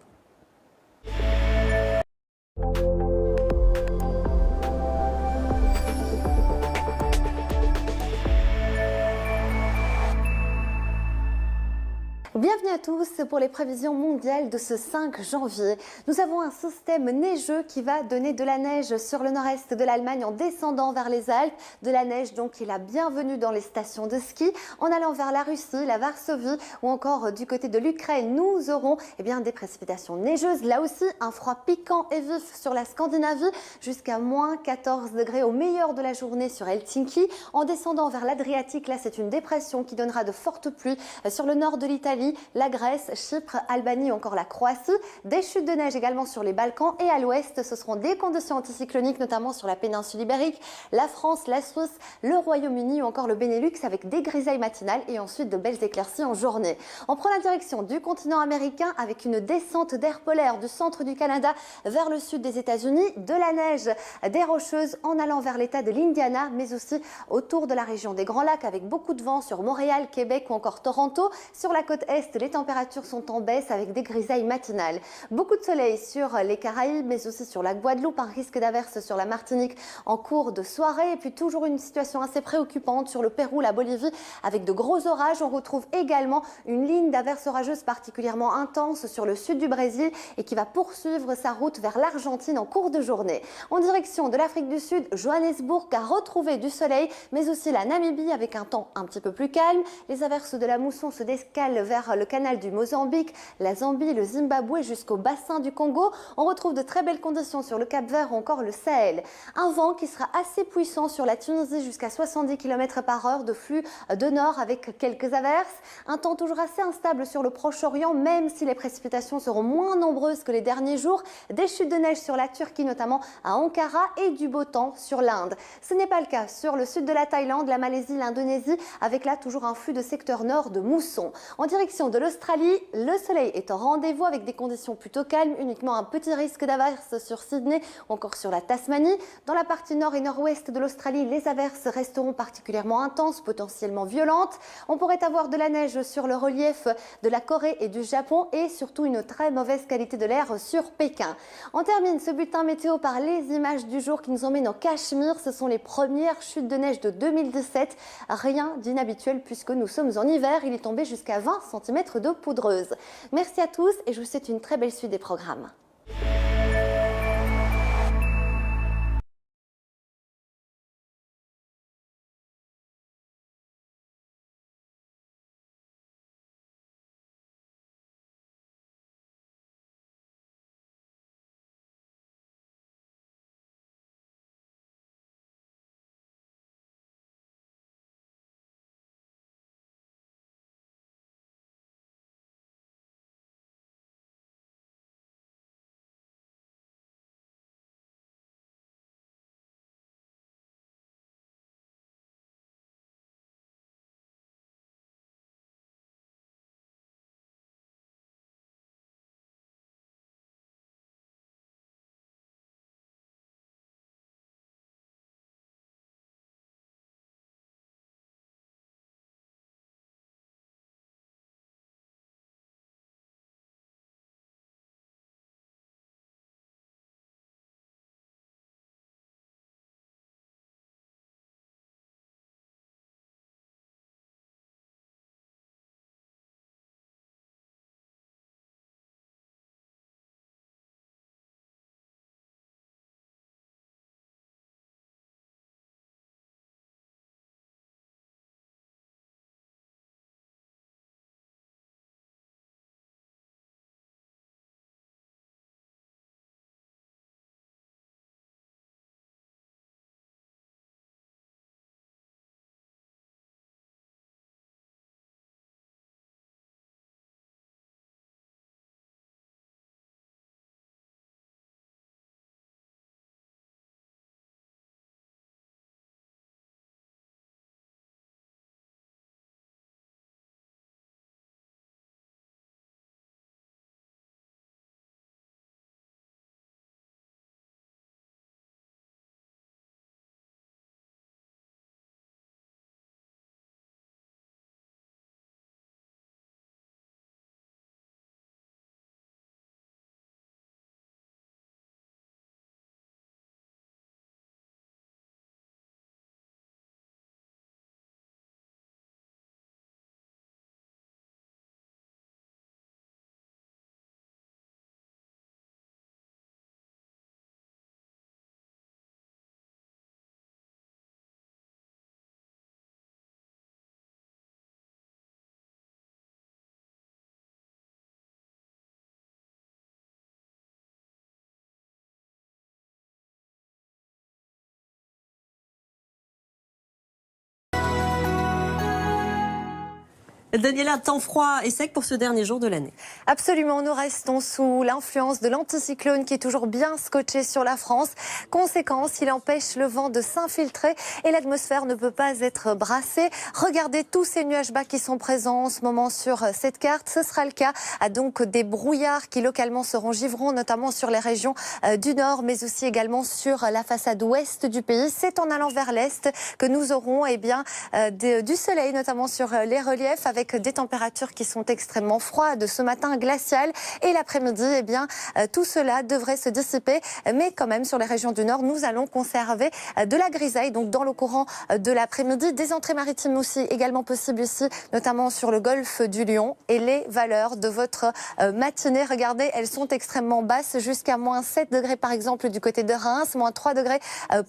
Bienvenue Bienvenue à tous pour les prévisions mondiales de ce 5 janvier. Nous avons un système neigeux qui va donner de la neige sur le nord-est de l'Allemagne en descendant vers les Alpes. De la neige donc qui est la bienvenue dans les stations de ski. En allant vers la Russie, la Varsovie ou encore du côté de l'Ukraine, nous aurons des précipitations neigeuses. Là aussi, un froid piquant et vif sur la Scandinavie jusqu'à moins 14 degrés au meilleur de la journée sur Helsinki. En descendant vers l'Adriatique, là c'est une dépression qui donnera de fortes pluies sur le nord de l'Italie, la Grèce, Chypre, Albanie ou encore la Croatie. Des chutes de neige également sur les Balkans et à l'ouest, ce seront des conditions anticycloniques notamment sur la péninsule ibérique, la France, la Suisse, le Royaume-Uni ou encore le Benelux avec des grisailles matinales et ensuite de belles éclaircies en journée. On prend la direction du continent américain avec une descente d'air polaire du centre du Canada vers le sud des États-Unis, de la neige, des rocheuses en allant vers l'état de l'Indiana mais aussi autour de la région des Grands Lacs avec beaucoup de vent sur Montréal, Québec ou encore Toronto. Sur la côte est, les températures sont en baisse avec des grisailles matinales. Beaucoup de soleil sur les Caraïbes, mais aussi sur la Guadeloupe, un risque d'averse sur la Martinique en cours de soirée. Et puis toujours une situation assez préoccupante sur le Pérou, la Bolivie, avec de gros orages. On retrouve également une ligne d'averse orageuse particulièrement intense sur le sud du Brésil et qui va poursuivre sa route vers l'Argentine en cours de journée. En direction de l'Afrique du Sud, Johannesburg a retrouvé du soleil, mais aussi la Namibie avec un temps un petit peu plus calme. Les averses de la mousson se décalent vers le canal du Mozambique, la Zambie, le Zimbabwe jusqu'au bassin du Congo. On retrouve de très belles conditions sur le Cap-Vert ou encore le Sahel. Un vent qui sera assez puissant sur la Tunisie jusqu'à 70 km/h de flux de nord avec quelques averses. Un temps toujours assez instable sur le Proche-Orient, même si les précipitations seront moins nombreuses que les derniers jours. Des chutes de neige sur la Turquie, notamment à Ankara, et du beau temps sur l'Inde. Ce n'est pas le cas sur le sud de la Thaïlande, la Malaisie, l'Indonésie, avec là toujours un flux de secteur nord de mousson. En direction de l'Australie, le soleil est au rendez-vous avec des conditions plutôt calmes, uniquement un petit risque d'averse sur Sydney ou encore sur la Tasmanie. Dans la partie nord et nord-ouest de l'Australie, les averses resteront particulièrement intenses, potentiellement violentes. On pourrait avoir de la neige sur le relief de la Corée et du Japon et surtout une très mauvaise qualité de l'air sur Pékin. On termine ce bulletin météo par les images du jour qui nous emmènent en Cachemire. Ce sont les premières chutes de neige de 2017. Rien d'inhabituel puisque nous sommes en hiver. Il est tombé jusqu'à 20 cm de poudreuse. Merci à tous et je vous souhaite une très belle suite des programmes. Daniela, temps froid et sec pour ce dernier jour de l'année. Absolument, nous restons sous l'influence de l'anticyclone qui est toujours bien scotché sur la France. Conséquence, il empêche le vent de s'infiltrer et l'atmosphère ne peut pas être brassée. Regardez tous ces nuages bas qui sont présents en ce moment sur cette carte. Ce sera le cas donc des brouillards qui localement seront givrants, notamment sur les régions du nord, mais aussi également sur la façade ouest du pays. C'est en allant vers l'est que nous aurons du soleil, notamment sur les reliefs, avec des températures qui sont extrêmement froides ce matin, glaciales, et l'après-midi, tout cela devrait se dissiper, mais quand même sur les régions du nord, nous allons conserver de la grisaille, donc dans le courant de l'après-midi, des entrées maritimes aussi également possibles ici, notamment sur le golfe du Lion, et les valeurs de votre matinée, regardez, elles sont extrêmement basses, jusqu'à moins 7 degrés par exemple du côté de Reims, moins 3 degrés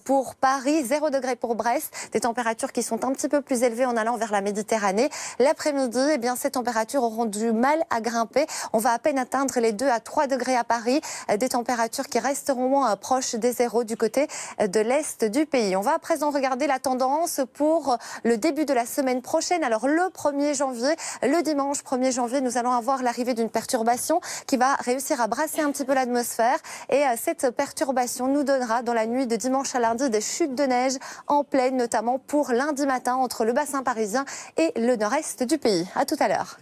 pour Paris, 0 degrés pour Brest, des températures qui sont un petit peu plus élevées en allant vers la Méditerranée. L'après-midi, ces températures auront du mal à grimper. On va à peine atteindre les 2 à 3 degrés à Paris, des températures qui resteront proches des zéros du côté de l'est du pays. On va à présent regarder la tendance pour le début de la semaine prochaine. Alors le 1er janvier, le dimanche 1er janvier, nous allons avoir l'arrivée d'une perturbation qui va réussir à brasser un petit peu l'atmosphère, et cette perturbation nous donnera dans la nuit de dimanche à lundi des chutes de neige en pleine, notamment pour lundi matin entre le bassin parisien et le nord-est du pays. À tout à l'heure.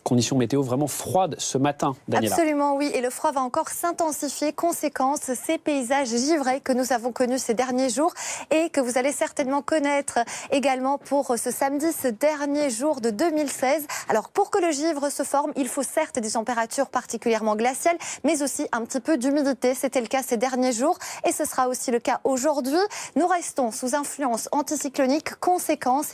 Conditions météo vraiment froides ce matin, Daniela. Absolument, oui. Et le froid va encore s'intensifier. Conséquence, ces paysages givrés que nous avons connus ces derniers jours et que vous allez certainement connaître également pour ce samedi, ce dernier jour de 2016. Alors, pour que le givre se forme, il faut certes des températures particulièrement glaciales, mais aussi un petit peu d'humidité. C'était le cas ces derniers jours et ce sera aussi le cas aujourd'hui. Nous restons sous influence anticyclonique. Conséquence,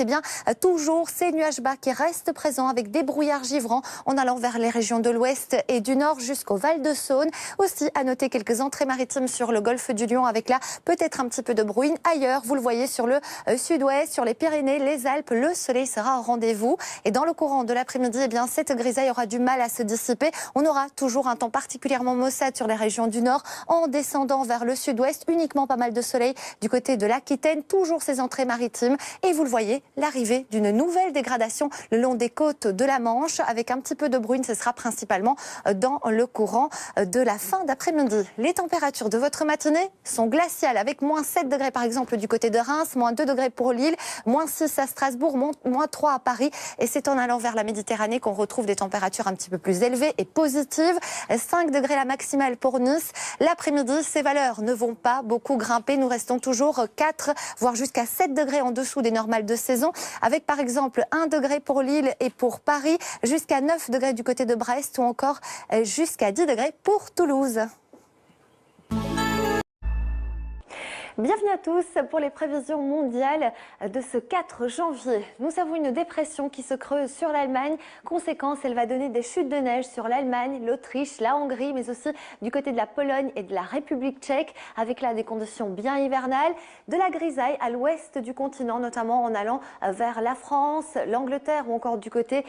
toujours ces nuages bas qui restent présents avec des brouillards givrants en allant vers les régions de l'ouest et du nord jusqu'au Val-de-Saône. Aussi, à noter quelques entrées maritimes sur le golfe du Lion avec là peut-être un petit peu de bruine. Ailleurs, vous le voyez sur le sud-ouest, sur les Pyrénées, les Alpes, le soleil sera au rendez-vous. Et dans le courant de l'après-midi, cette grisaille aura du mal à se dissiper. On aura toujours un temps particulièrement maussade sur les régions du nord en descendant vers le sud-ouest. Uniquement pas mal de soleil du côté de l'Aquitaine. Toujours ces entrées maritimes. Et vous le voyez, l'arrivée d'une nouvelle dégradation le long des côtes de la Manche avec un petit peu de bruine, ce sera principalement dans le courant de la fin d'après-midi. Les températures de votre matinée sont glaciales avec moins 7 degrés par exemple du côté de Reims, moins 2 degrés pour Lille, moins 6 à Strasbourg, moins 3 à Paris. Et c'est en allant vers la Méditerranée qu'on retrouve des températures un petit peu plus élevées et positives. 5 degrés la maximale pour Nice. L'après-midi, ces valeurs ne vont pas beaucoup grimper. Nous restons toujours 4, voire jusqu'à 7 degrés en dessous des normales de saison, avec par exemple 1 degré pour Lille et pour Paris, jusqu'à 9 degrés du côté de Brest ou encore jusqu'à 10 degrés pour Toulouse. Bienvenue à tous pour les prévisions mondiales de ce 4 janvier. Nous avons une dépression qui se creuse sur l'Allemagne. Conséquence, elle va donner des chutes de neige sur l'Allemagne, l'Autriche, la Hongrie, mais aussi du côté de la Pologne et de la République tchèque, avec là des conditions bien hivernales. De la grisaille à l'ouest du continent, notamment en allant vers la France, l'Angleterre ou encore du côté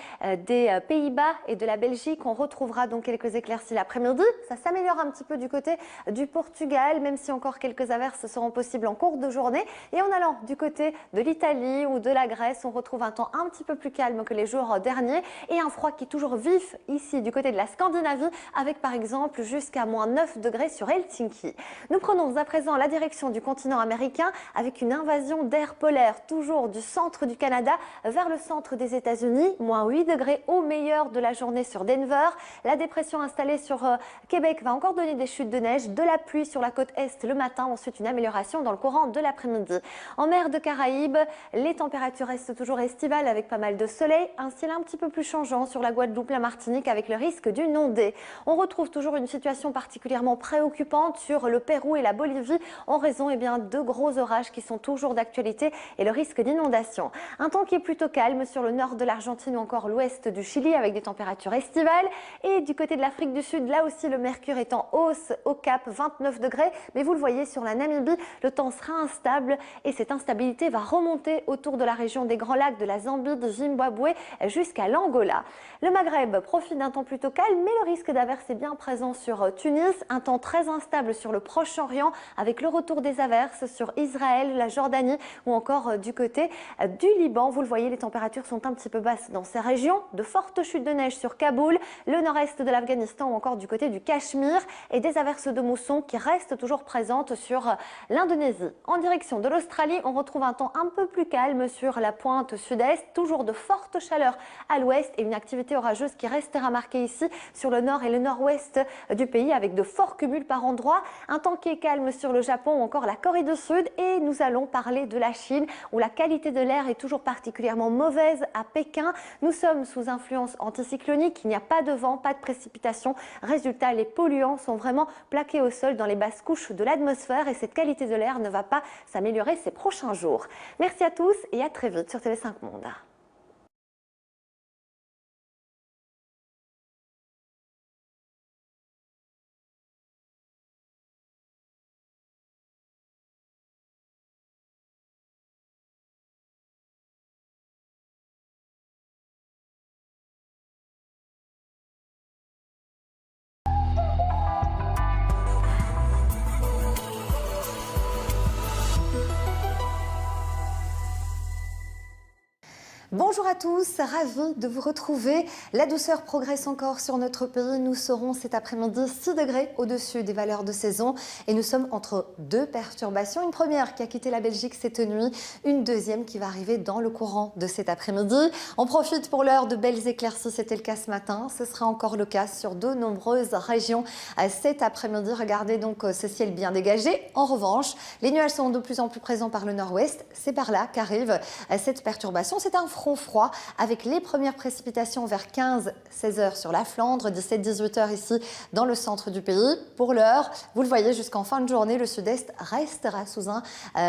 des Pays-Bas et de la Belgique. On retrouvera donc quelques éclaircies l'après-midi. Ça s'améliore un petit peu du côté du Portugal, même si encore quelques averses seront possible en cours de journée. Et en allant du côté de l'Italie ou de la Grèce, on retrouve un temps un petit peu plus calme que les jours derniers et un froid qui est toujours vif ici du côté de la Scandinavie, avec par exemple jusqu'à moins 9 degrés sur Helsinki. Nous prenons à présent la direction du continent américain avec une invasion d'air polaire, toujours du centre du Canada vers le centre des États-Unis, moins 8 degrés au meilleur de la journée sur Denver. La dépression installée sur Québec va encore donner des chutes de neige, de la pluie sur la côte est le matin, ensuite une amélioration dans le courant de l'après-midi. En mer de Caraïbes, les températures restent toujours estivales avec pas mal de soleil, un ciel un petit peu plus changeant sur la Guadeloupe, la Martinique avec le risque d'une ondée. On retrouve toujours une situation particulièrement préoccupante sur le Pérou et la Bolivie en raison de gros orages qui sont toujours d'actualité et le risque d'inondation. Un temps qui est plutôt calme sur le nord de l'Argentine ou encore l'ouest du Chili avec des températures estivales, et du côté de l'Afrique du Sud, là aussi le mercure est en hausse au Cap, 29 degrés, mais vous le voyez sur la Namibie, le temps sera instable et cette instabilité va remonter autour de la région des Grands Lacs, de la Zambie, du Zimbabwe jusqu'à l'Angola. Le Maghreb profite d'un temps plutôt calme, mais le risque d'averse est bien présent sur Tunis. Un temps très instable sur le Proche-Orient avec le retour des averses sur Israël, la Jordanie ou encore du côté du Liban. Vous le voyez, les températures sont un petit peu basses dans ces régions. De fortes chutes de neige sur Kaboul, le nord-est de l'Afghanistan ou encore du côté du Cachemire et des averses de mousson qui restent toujours présentes sur l'Indonésie. En direction de l'Australie, on retrouve un temps un peu plus calme sur la pointe sud-est. Toujours de fortes chaleurs à l'ouest et une activité orageuse qui restera marquée ici sur le nord et le nord-ouest du pays avec de forts cumuls par endroits. Un temps qui est calme sur le Japon ou encore la Corée du Sud. Et nous allons parler de la Chine où la qualité de l'air est toujours particulièrement mauvaise à Pékin. Nous sommes sous influence anticyclonique, il n'y a pas de vent, pas de précipitation. Résultat, les polluants sont vraiment plaqués au sol dans les basses couches de l'atmosphère et cette qualité de l'air ne va pas s'améliorer ces prochains jours. Merci à tous et à très vite sur TV5 Monde. Bonjour à tous, ravi de vous retrouver. La douceur progresse encore sur notre pays. Nous serons cet après-midi 6 degrés au-dessus des valeurs de saison et nous sommes entre deux perturbations. Une première qui a quitté la Belgique cette nuit, une deuxième qui va arriver dans le courant de cet après-midi. On profite pour l'heure de belles éclaircies, c'était le cas ce matin. Ce sera encore le cas sur de nombreuses régions cet après-midi. Regardez donc ce ciel bien dégagé. En revanche, les nuages sont de plus en plus présents par le nord-ouest. C'est par là qu'arrive cette perturbation. C'est un front froid avec les premières précipitations vers 15-16 heures sur la Flandre, 17-18 heures ici dans le centre du pays. Pour l'heure, vous le voyez, jusqu'en fin de journée, le sud-est restera sous un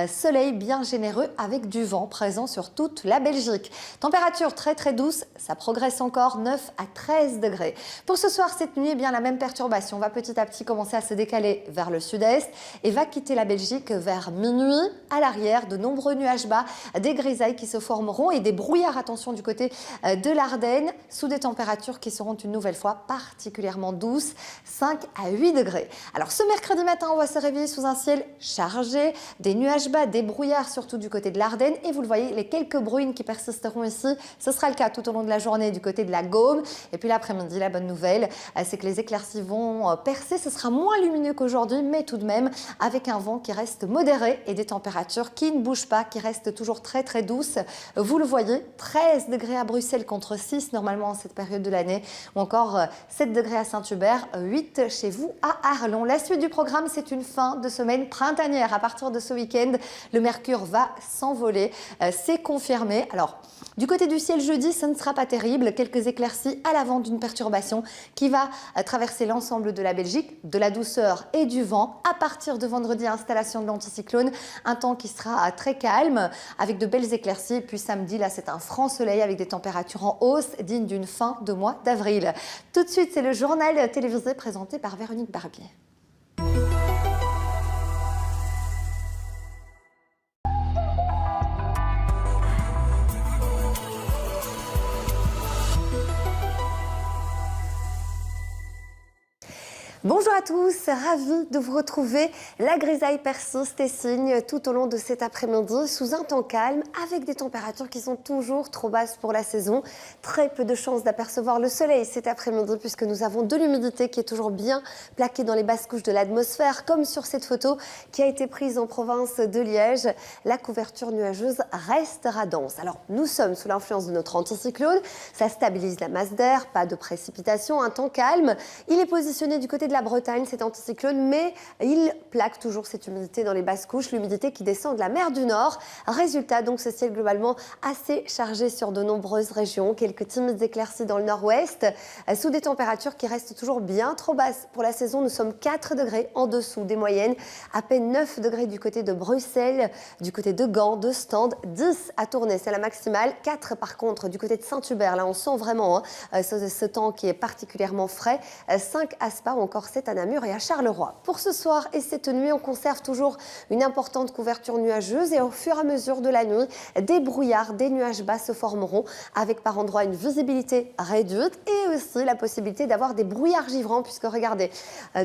soleil bien généreux avec du vent présent sur toute la Belgique. Température très très douce, ça progresse encore 9 à 13 degrés. Pour ce soir, cette nuit, eh bien, la même perturbation va petit à petit commencer à se décaler vers le sud-est et va quitter la Belgique vers minuit. À l'arrière, de nombreux nuages bas, des grisailles qui se formeront et des brouillards, attention, du côté de l'Ardenne, sous des températures qui seront une nouvelle fois particulièrement douces, 5 à 8 degrés. Alors ce mercredi matin, on va se réveiller sous un ciel chargé, des nuages bas, des brouillards surtout du côté de l'Ardenne et vous le voyez, les quelques bruines qui persisteront ici, ce sera le cas tout au long de la journée du côté de la Gaume. Et puis l'après-midi, la bonne nouvelle, c'est que les éclaircies vont percer, ce sera moins lumineux qu'aujourd'hui, mais tout de même avec un vent qui reste modéré et des températures qui ne bougent pas, qui restent toujours très très douces. Vous le voyez, 13 degrés à Bruxelles contre 6 normalement en cette période de l'année ou encore 7 degrés à Saint-Hubert, 8 chez vous à Arlon. La suite du programme, c'est une fin de semaine printanière. À partir de ce week-end, le mercure va s'envoler, c'est confirmé. Alors, du côté du ciel jeudi, ce ne sera pas terrible. Quelques éclaircies à l'avant d'une perturbation qui va traverser l'ensemble de la Belgique, de la douceur et du vent. À partir de vendredi, installation de l'anticyclone, un temps qui sera très calme avec de belles éclaircies. Et puis samedi, là, c'est un franc soleil avec des températures en hausse dignes d'une fin de mois d'avril. Tout de suite, c'est le journal télévisé présenté par Véronique Barbier. Bonjour à tous, ravi de vous retrouver. La grisaille persiste et signe tout au long de cet après-midi sous un temps calme avec des températures qui sont toujours trop basses pour la saison. Très peu de chances d'apercevoir le soleil cet après-midi puisque nous avons de l'humidité qui est toujours bien plaquée dans les basses couches de l'atmosphère comme sur cette photo qui a été prise en province de Liège. La couverture nuageuse restera dense. Alors nous sommes sous l'influence de notre anticyclone, ça stabilise la masse d'air, pas de précipitation, un temps calme. Il est positionné du côté de la Bretagne, cet anticyclone, mais il plaque toujours cette humidité dans les basses couches, l'humidité qui descend de la mer du Nord. Résultat, donc, ce ciel globalement assez chargé sur de nombreuses régions. Quelques timides éclaircies dans le nord-ouest, sous des températures qui restent toujours bien trop basses. Pour la saison, nous sommes 4 degrés en dessous des moyennes, à peine 9 degrés du côté de Bruxelles, du côté de Gand, de Stande, 10 à Tournai, c'est la maximale, 4 par contre du côté de Saint-Hubert. Là, on sent vraiment ce temps qui est particulièrement frais, 5 à Spa ou encore c'est à Namur et à Charleroi. Pour ce soir et cette nuit, on conserve toujours une importante couverture nuageuse et au fur et à mesure de la nuit, des brouillards, des nuages bas se formeront avec par endroits une visibilité réduite et aussi la possibilité d'avoir des brouillards givrants puisque regardez,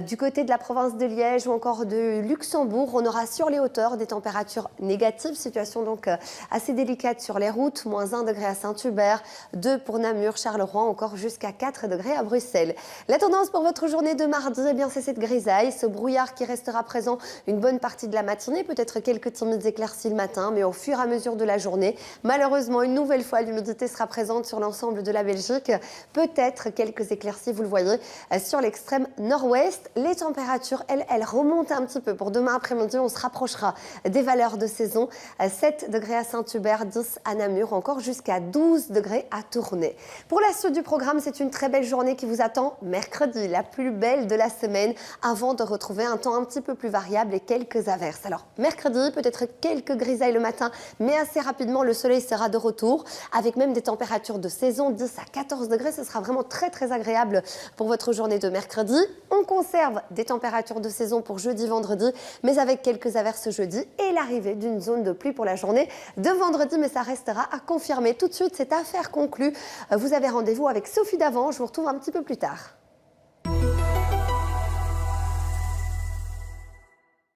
du côté de la province de Liège ou encore de Luxembourg, on aura sur les hauteurs des températures négatives, situation donc assez délicate sur les routes, moins 1 degré à Saint-Hubert, 2 pour Namur, Charleroi, encore jusqu'à 4 degrés à Bruxelles. La tendance pour votre journée de mardi, eh bien c'est cette grisaille, ce brouillard qui restera présent une bonne partie de la matinée, peut-être quelques timides éclaircies le matin, mais au fur et à mesure de la journée, malheureusement une nouvelle fois l'humidité sera présente sur l'ensemble de la Belgique, peut-être quelques éclaircies, vous le voyez, sur l'extrême nord-ouest. Les températures, elles remontent un petit peu. Pour demain après-midi, on se rapprochera des valeurs de saison, 7 degrés à Saint-Hubert, 10 à Namur, encore jusqu'à 12 degrés à Tournai. Pour la suite du programme, c'est une très belle journée qui vous attend mercredi, la plus belle de la semaine, avant de retrouver un temps un petit peu plus variable et quelques averses. Alors, mercredi, peut-être quelques grisailles le matin, mais assez rapidement, le soleil sera de retour, avec même des températures de saison, 10 à 14 degrés. Ce sera vraiment très, très agréable pour votre journée de mercredi. On conserve des températures de saison pour jeudi, vendredi, mais avec quelques averses jeudi et l'arrivée d'une zone de pluie pour la journée de vendredi, mais ça restera à confirmer. Tout de suite, cette affaire conclue. Vous avez rendez-vous avec Sophie Davant. Je vous retrouve un petit peu plus tard.